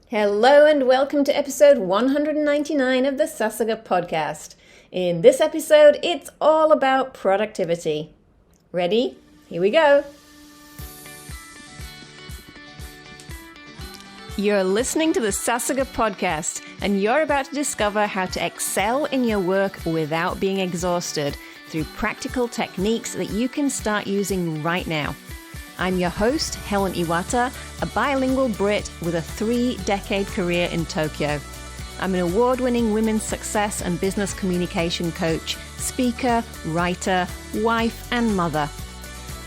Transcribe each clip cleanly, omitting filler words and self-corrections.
Hello and welcome to episode 199 of the Sasuga podcast. In this episode, it's all about productivity. Ready? Here we go. You're listening to the Sasuga podcast, and you're about to discover how to excel in your work without being exhausted through practical techniques that you can start using right now. I'm your host, Helen Iwata, a bilingual Brit with a 3-decade career in Tokyo. I'm an award-winning women's success and business communication coach, speaker, writer, wife, and mother.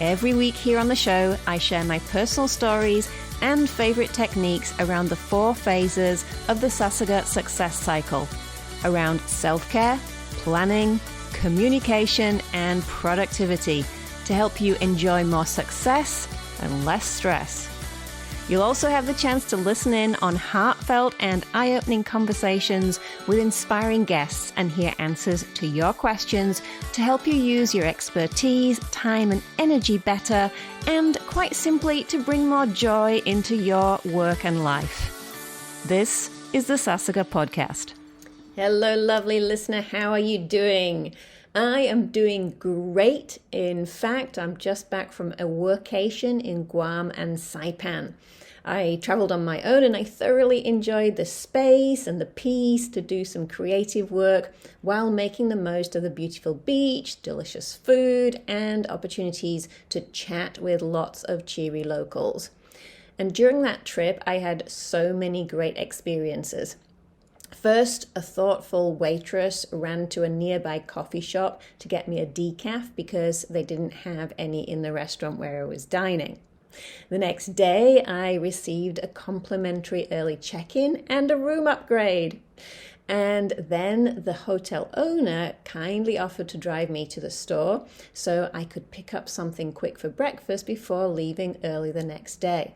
Every week here on the show, I share my personal stories and favorite techniques around the 4 phases of the Sasuga success cycle, around self-care, planning, communication, and productivity, to help you enjoy more success and less stress. You'll also have the chance to listen in on heartfelt and eye-opening conversations with inspiring guests and hear answers to your questions to help you use your expertise, time, and energy better, and quite simply to bring more joy into your work and life. This is the Sasuga podcast. Hello, lovely listener. How are you doing? I am doing great. In fact, I'm just back from a workation in Guam and Saipan. I traveled on my own and I thoroughly enjoyed the space and the peace to do some creative work while making the most of the beautiful beach, delicious food, and opportunities to chat with lots of cheery locals. And during that trip, I had so many great experiences. First, a thoughtful waitress ran to a nearby coffee shop to get me a decaf because they didn't have any in the restaurant where I was dining. The next day, I received a complimentary early check-in and a room upgrade. And then the hotel owner kindly offered to drive me to the store so I could pick up something quick for breakfast before leaving early the next day.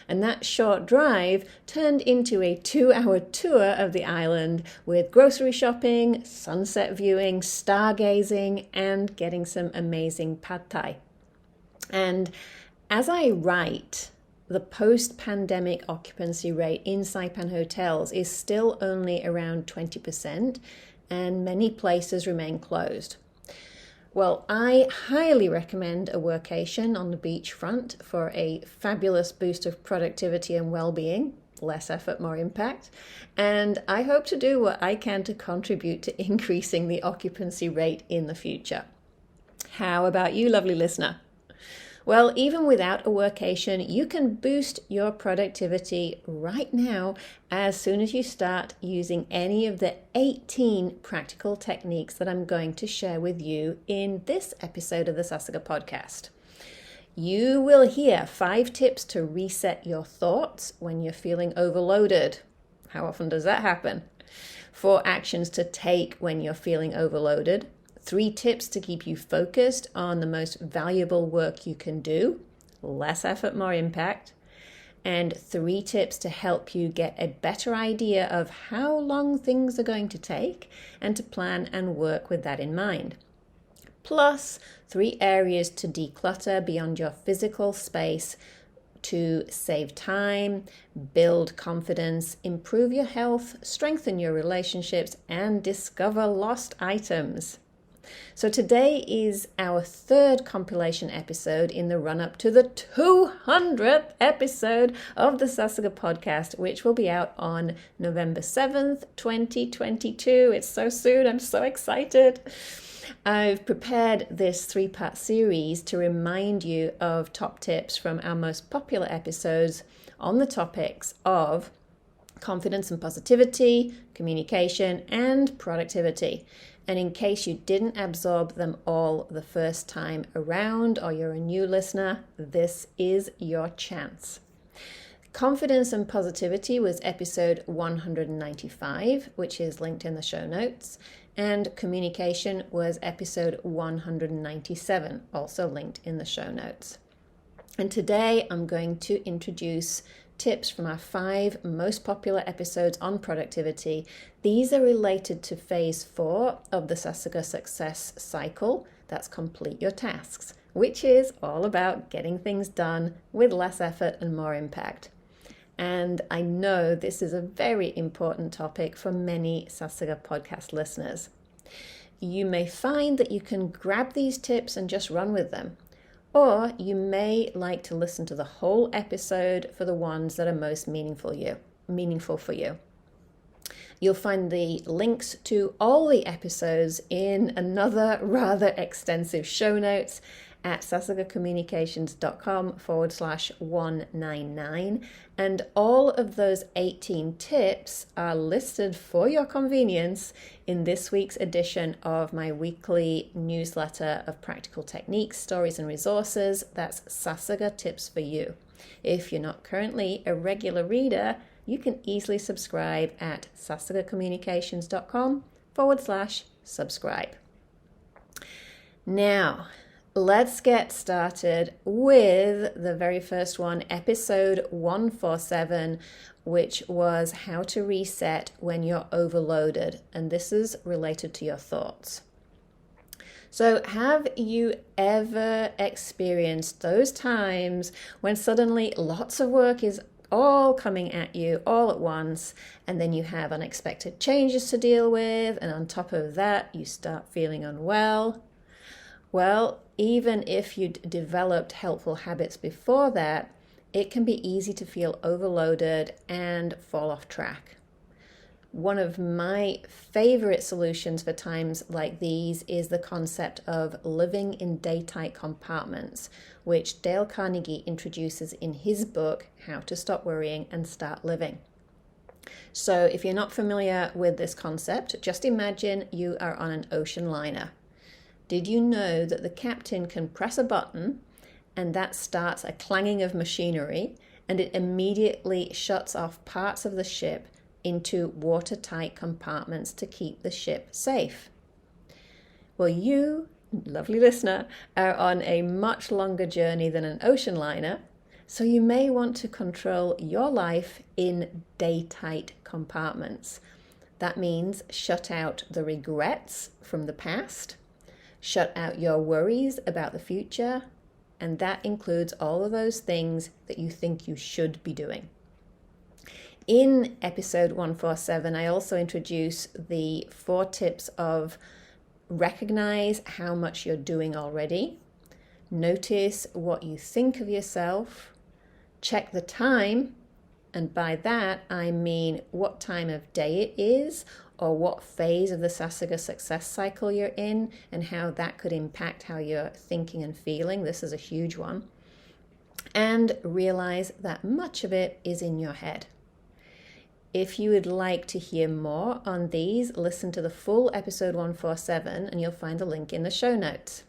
And that short drive turned into a 2-hour tour of the island with grocery shopping, sunset viewing, stargazing, and getting some amazing pad thai. And as I write, the post-pandemic occupancy rate in Saipan hotels is still only around 20%, and many places remain closed. Well, I highly recommend a workation on the beachfront for a fabulous boost of productivity and well-being, less effort, more impact, and I hope to do what I can to contribute to increasing the occupancy rate in the future. How about you, lovely listener? Well, even without a workation, you can boost your productivity right now as soon as you start using any of the 18 practical techniques that I'm going to share with you in this episode of the Sasuga podcast. You will hear 5 tips to reset your thoughts when you're feeling overloaded. How often does that happen? 4 actions to take when you're feeling overloaded. 3 tips to keep you focused on the most valuable work you can do, less effort, more impact, and 3 tips to help you get a better idea of how long things are going to take and to plan and work with that in mind. Plus 3 areas to declutter beyond your physical space to save time, build confidence, improve your health, strengthen your relationships, and discover lost items. So today is our 3rd compilation episode in the run-up to the 200th episode of the Sasuga podcast, which will be out on November 7th, 2022. It's so soon. I'm so excited. I've prepared this 3-part series to remind you of top tips from our most popular episodes on the topics of confidence and positivity, communication, and productivity. And in case you didn't absorb them all the first time around, or you're a new listener, this is your chance. Confidence and Positivity was episode 195, which is linked in the show notes. And Communication was episode 197, also linked in the show notes. And today I'm going to introduce tips from our 5 most popular episodes on productivity. These are related to phase 4 of the Sasuga success cycle. That's complete your tasks, which is all about getting things done with less effort and more impact. And I know this is a very important topic for many Sasuga podcast listeners. You may find that you can grab these tips and just run with them, or you may like to listen to the whole episode for the ones that are most meaningful for you. You'll find the links to all the episodes in another rather extensive show notes at sasugacommunications.com/199. And all of those 18 tips are listed for your convenience in this week's edition of my weekly newsletter of practical techniques, stories, and resources. That's Sasuga Tips for You. If you're not currently a regular reader, you can easily subscribe at sasugacommunications.com/subscribe. Now, let's get started with the very first one, episode 147, which was how to reset when you're overloaded. And this is related to your thoughts. So have you ever experienced those times when suddenly lots of work is all coming at you all at once, and then you have unexpected changes to deal with, and on top of that, you start feeling unwell? Well, even if you'd developed helpful habits before that, it can be easy to feel overloaded and fall off track. One of my favorite solutions for times like these is the concept of living in day-tight compartments, which Dale Carnegie introduces in his book, How to Stop Worrying and Start Living. So if you're not familiar with this concept, just imagine you are on an ocean liner. Did you know that the captain can press a button and that starts a clanging of machinery, and it immediately shuts off parts of the ship into watertight compartments to keep the ship safe? Well, you, lovely listener, are on a much longer journey than an ocean liner, so you may want to control your life in day-tight compartments. That means shut out the regrets from the past, shut out your worries about the future, and that includes all of those things that you think you should be doing. In episode 147, I also introduce the 4 tips of recognize how much you're doing already, notice what you think of yourself, check the time, and by that I mean what time of day it is, or what phase of the Sasuga success cycle you're in, and how that could impact how you're thinking and feeling. This is a huge one. And realize that much of it is in your head. If you would like to hear more on these, listen to the full episode 147, and you'll find the link in the show notes.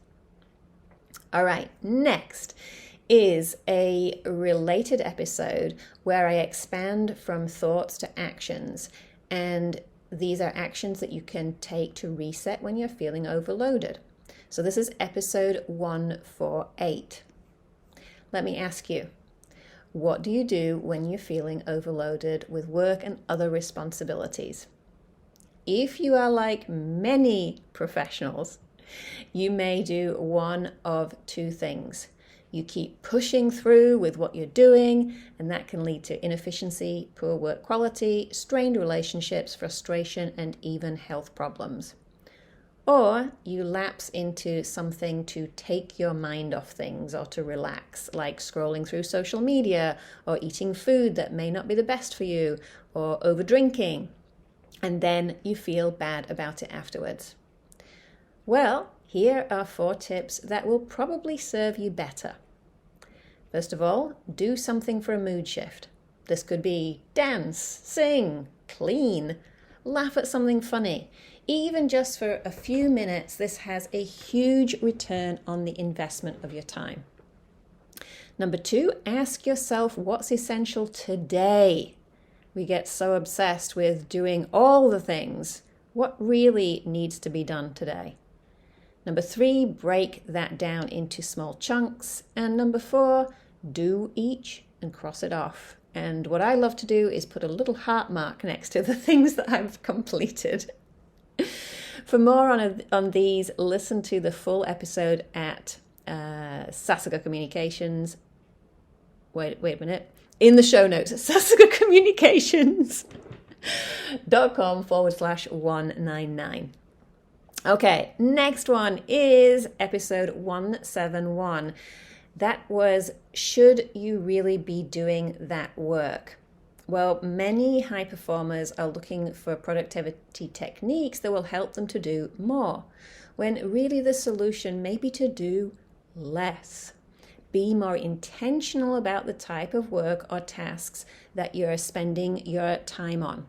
All right, next is a related episode where I expand from thoughts to actions, and these are actions that you can take to reset when you're feeling overloaded. So this is episode 148. Let me ask you, what do you do when you're feeling overloaded with work and other responsibilities? If you are like many professionals, you may do one of 2 things. You keep pushing through with what you're doing, and that can lead to inefficiency, poor work quality, strained relationships, frustration, and even health problems. Or you lapse into something to take your mind off things or to relax, like scrolling through social media or eating food that may not be the best for you, or over drinking, and then you feel bad about it afterwards. Well, here are 4 tips that will probably serve you better. First of all, do something for a mood shift. This could be dance, sing, clean, laugh at something funny. Even just for a few minutes, this has a huge return on the investment of your time. Number 2, ask yourself what's essential today. We get so obsessed with doing all the things. What really needs to be done today? Number 3, break that down into small chunks. And number 4, do each and cross it off. And what I love to do is put a little heart mark next to the things that I've completed. For more on these, listen to the full episode at Sasuga Communications. Wait a minute. in the show notes at sasugacommunications.com/199. Okay, next one is episode 171. That was, should you really be doing that work? Well, many high performers are looking for productivity techniques that will help them to do more, when really the solution may be to do less. Be more intentional about the type of work or tasks that you're spending your time on.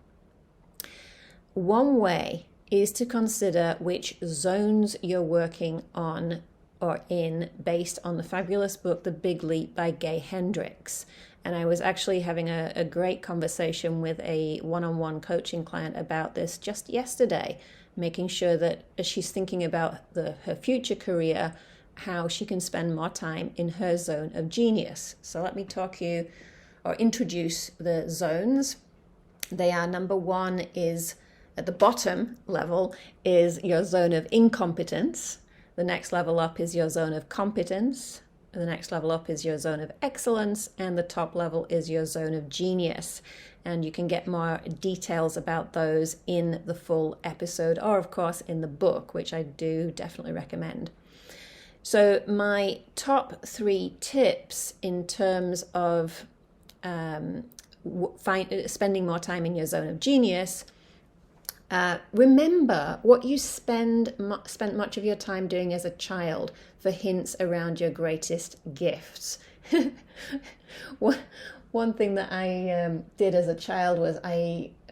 One way is to consider which zones you're working on or in based on the fabulous book, The Big Leap by Gay Hendricks. And I was actually having a great conversation with a one-on-one coaching client about this just yesterday, making sure that as she's thinking about her future career, how she can spend more time in her zone of genius. So let me introduce the zones. They are, number one is, at the bottom level, is your zone of incompetence. The next level up is your zone of competence. The next level up is your zone of excellence. And the top level is your zone of genius. And you can get more details about those in the full episode, or of course in the book, which I do definitely recommend. So my top 3 tips in terms of spending more time in your zone of genius. Remember what you spent much of your time doing as a child for hints around your greatest gifts. One thing that I did as a child was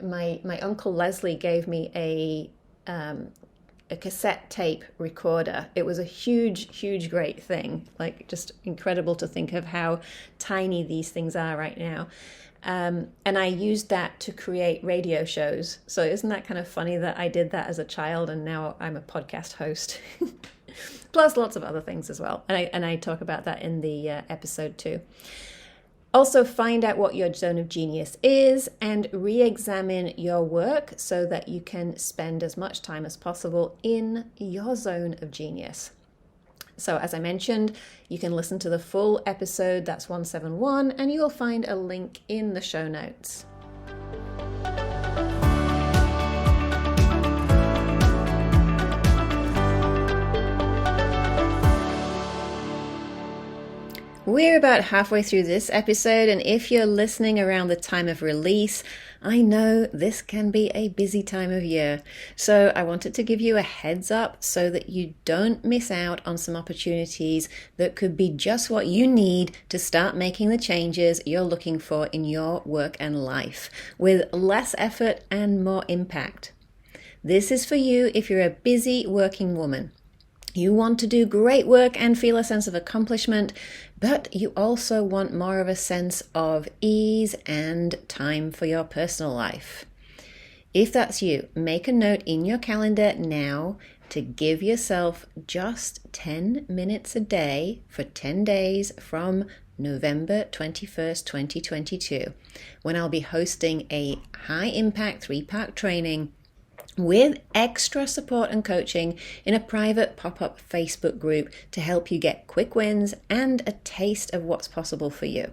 my Uncle Leslie gave me a cassette tape recorder. It was a huge, great thing. Like, just incredible to think of how tiny these things are right now. And I used that to create radio shows. So isn't that kind of funny that I did that as a child and now I'm a podcast host? Plus lots of other things as well. And I talk about that in the episode too. Also, find out what your zone of genius is and re-examine your work so that you can spend as much time as possible in your zone of genius. So as I mentioned, you can listen to the full episode, that's 171, and you will find a link in the show notes. We're about halfway through this episode, and if you're listening around the time of release, I know this can be a busy time of year. So I wanted to give you a heads up so that you don't miss out on some opportunities that could be just what you need to start making the changes you're looking for in your work and life with less effort and more impact. This is for you if you're a busy working woman. You want to do great work and feel a sense of accomplishment, but you also want more of a sense of ease and time for your personal life. If that's you, make a note in your calendar now to give yourself just 10 minutes a day for 10 days from November 21st, 2022, when I'll be hosting a high-impact 3-part training with extra support and coaching in a private pop-up Facebook group to help you get quick wins and a taste of what's possible for you.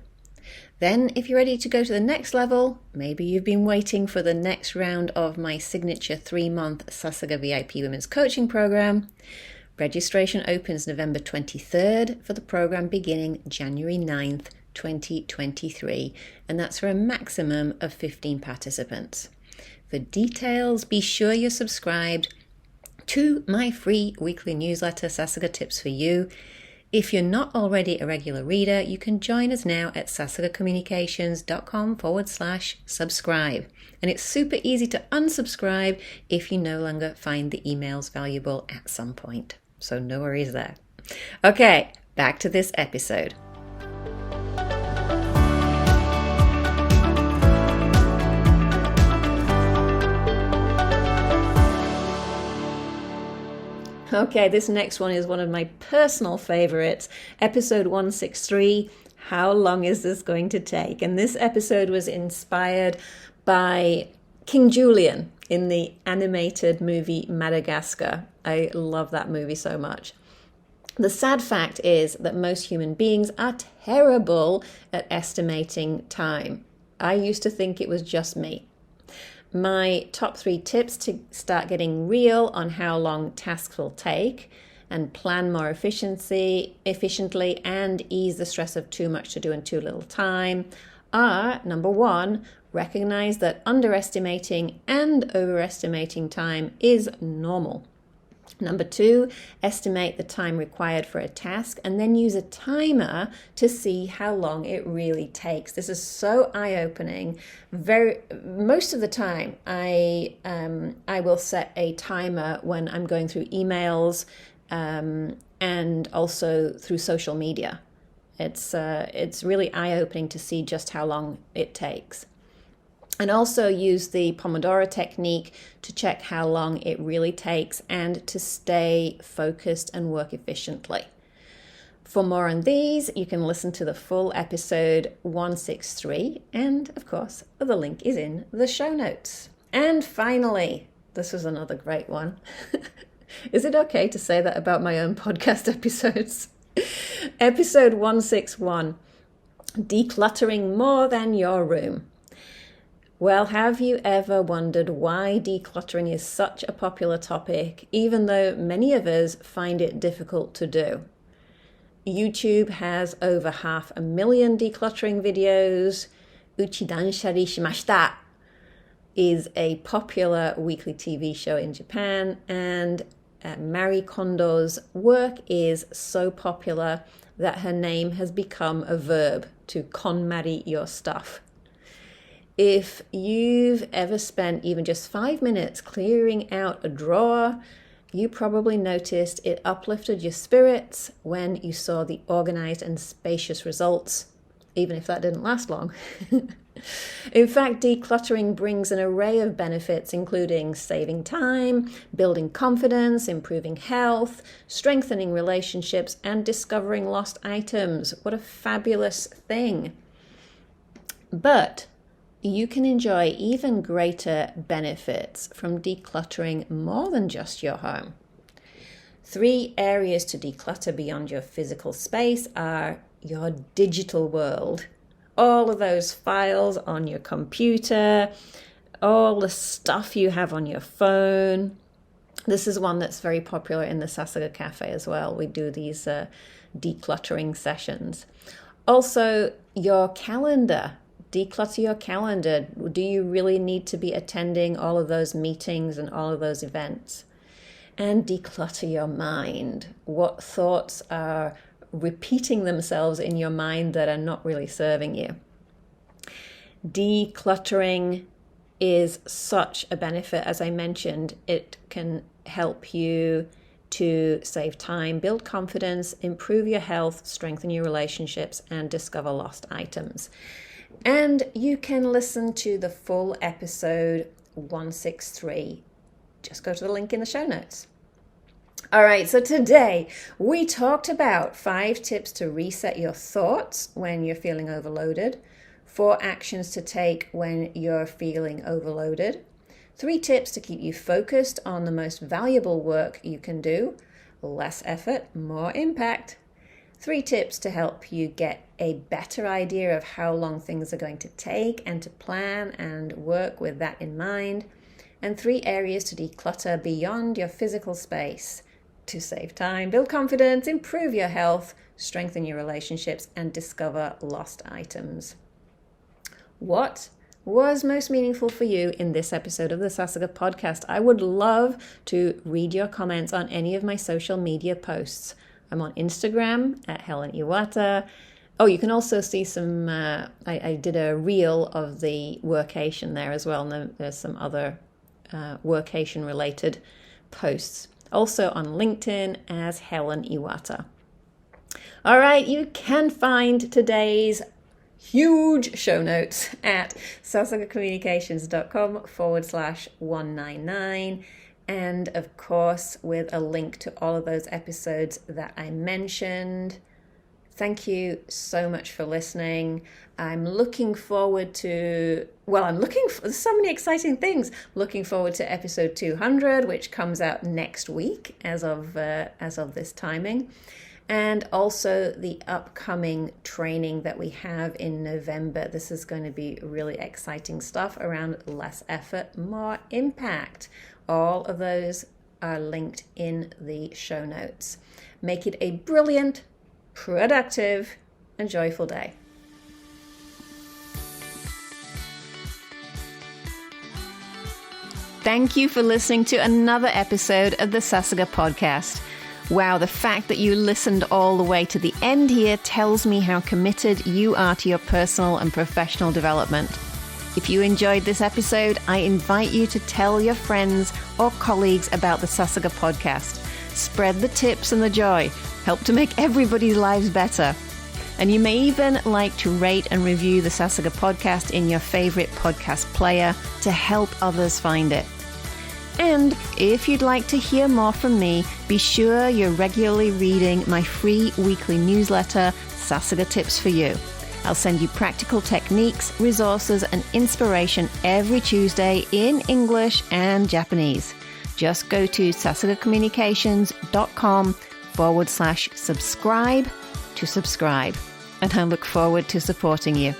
Then, if you're ready to go to the next level, maybe you've been waiting for the next round of my signature 3-month Sasuga VIP Women's Coaching Program. Registration opens November 23rd for the program beginning January 9th, 2023, and that's for a maximum of 15 participants. For details, be sure you're subscribed to my free weekly newsletter, Sasuga Tips for You. If you're not already a regular reader, you can join us now at sasugacommunications.com/subscribe. And it's super easy to unsubscribe if you no longer find the emails valuable at some point. So no worries there. Okay, back to this episode. Okay, this next one is one of my personal favorites, episode 163, How Long Is This Going to Take? And this episode was inspired by King Julian in the animated movie Madagascar. I love that movie so much. The sad fact is that most human beings are terrible at estimating time. I used to think it was just me. My top 3 tips to start getting real on how long tasks will take and plan more efficiently and ease the stress of too much to do in too little time are: number 1, recognize that underestimating and overestimating time is normal. Number 2, estimate the time required for a task and then use a timer to see how long it really takes. This is so eye-opening. Most of the time, I will set a timer when I'm going through emails and also through social media. It's really eye-opening to see just how long it takes. And also use the Pomodoro technique to check how long it really takes and to stay focused and work efficiently. For more on these, you can listen to the full episode 163, and of course, the link is in the show notes. And finally, this was another great one. Is it okay to say that about my own podcast episodes? Episode 161, decluttering more than your room. Well, have you ever wondered why decluttering is such a popular topic, even though many of us find it difficult to do? YouTube has over 500,000 decluttering videos. Uchi Danshari Shimashita is a popular weekly TV show in Japan, and Marie Kondo's work is so popular that her name has become a verb, to KonMari your stuff. If you've ever spent even just 5 minutes clearing out a drawer, you probably noticed it uplifted your spirits when you saw the organized and spacious results, even if that didn't last long. In fact, decluttering brings an array of benefits, including saving time, building confidence, improving health, strengthening relationships, and discovering lost items. What a fabulous thing. But you can enjoy even greater benefits from decluttering more than just your home. 3 areas to declutter beyond your physical space are your digital world. All of those files on your computer, all the stuff you have on your phone. This is one that's very popular in the Sasuga Cafe as well. We do these decluttering sessions. Also, your calendar. Declutter your calendar. Do you really need to be attending all of those meetings and all of those events? And declutter your mind. What thoughts are repeating themselves in your mind that are not really serving you? Decluttering is such a benefit. As I mentioned, it can help you to save time, build confidence, improve your health, strengthen your relationships, and discover lost items. And you can listen to the full episode 163. Just go to the link in the show notes. All right, so today we talked about 5 tips to reset your thoughts when you're feeling overloaded, 4 actions to take when you're feeling overloaded, 3 tips to keep you focused on the most valuable work you can do, less effort, more impact, 3 tips to help you get a better idea of how long things are going to take and to plan and work with that in mind, and 3 areas to declutter beyond your physical space to save time, build confidence, improve your health, strengthen your relationships, and discover lost items. What was most meaningful for you in this episode of the Sasuga podcast? I would love to read your comments on any of my social media posts. I'm on Instagram at Helen Iwata. Oh, you can also see some, I did a reel of the workation there as well, and there's some other workation related posts. Also on LinkedIn as Helen Iwata. All right, you can find today's huge show notes at sasugacommunications.com/199. And of course, with a link to all of those episodes that I mentioned. Thank you so much for listening. I'm looking forward to, there's so many exciting things. Looking forward to episode 200, which comes out next week as of this timing. And also the upcoming training that we have in November. This is going to be really exciting stuff around less effort, more impact. All of those are linked in the show notes. Make it a brilliant, productive, and joyful day. Thank you for listening to another episode of the Sasuga podcast. Wow, the fact that you listened all the way to the end here tells me how committed you are to your personal and professional development. If you enjoyed this episode, I invite you to tell your friends or colleagues about the Sasuga podcast. Spread the tips and the joy. Help to make everybody's lives better. And you may even like to rate and review the Sasuga podcast in your favorite podcast player to help others find it. And if you'd like to hear more from me, be sure you're regularly reading my free weekly newsletter, Sasuga Tips for You. I'll send you practical techniques, resources, and inspiration every Tuesday in English and Japanese. Just go to sasugacommunications.com/subscribe to subscribe. And I look forward to supporting you.